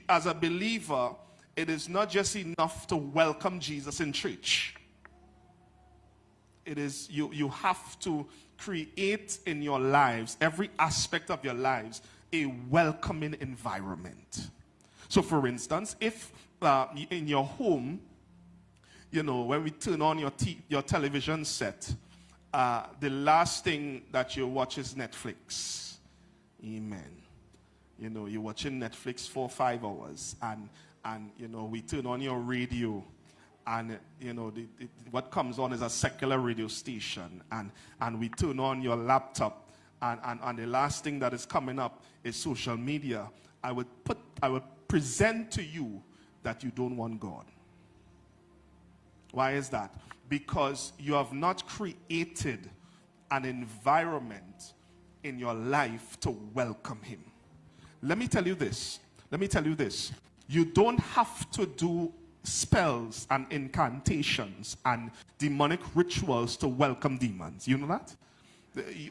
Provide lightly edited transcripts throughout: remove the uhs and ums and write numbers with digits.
as a believer, it is not just enough to welcome Jesus in church. It is, you have to create in your lives, every aspect of your lives, a welcoming environment. So for instance, if in your home, you know, when we turn on your television set, the last thing that you watch is Netflix. Amen. You know, you're watching Netflix for 5 hours, and you know, we turn on your radio, and you know, what comes on is a secular radio station, and we turn on your laptop, and the last thing that is coming up is social media. I would present to you that you don't want God. Why is that? Because you have not created an environment in your life to welcome him. Let me tell you this. You don't have to do spells and incantations and demonic rituals to welcome demons. You know that?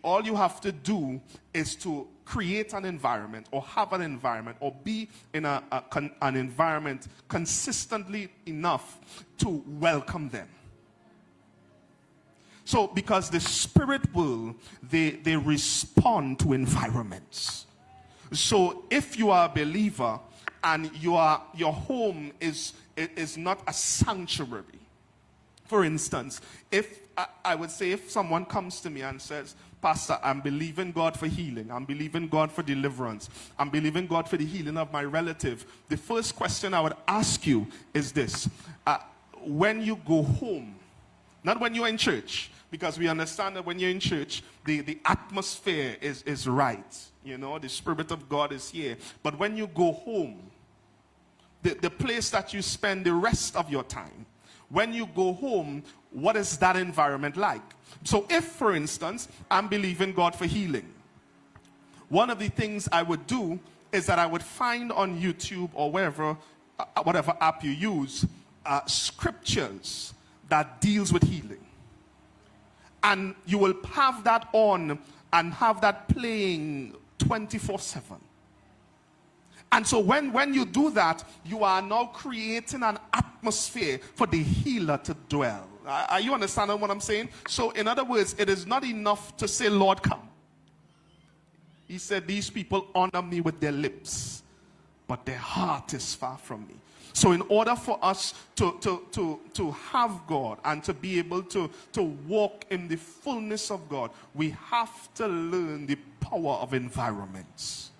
All you have to do is to create an environment, or have an environment, or be in an environment consistently enough to welcome them. So, because the spirit world, they respond to environments. So, if you are a believer and your home is not a sanctuary, for instance, if I would say, if someone comes to me and says, Pastor, I'm believing God for healing, I'm believing God for deliverance, I'm believing God for the healing of my relative, the first question I would ask you is this: when you go home, not when you're in church, because we understand that when you're in church, the atmosphere is right, you know, the Spirit of God is here. But when you go home, the place that you spend the rest of your time, when you go home, what is that environment like? So if, for instance, I'm believing God for healing, one of the things I would do is that I would find on YouTube or wherever, whatever app you use, scriptures that deals with healing. And you will have that on and have that playing 24/7. And so when you do that, you are now creating an atmosphere for the healer to dwell. Are you understanding what I'm saying? So in other words, it is not enough to say, Lord, come. He said, these people honor me with their lips, but their heart is far from me. So in order for us to have God and to be able to walk in the fullness of God, we have to learn the power of environments.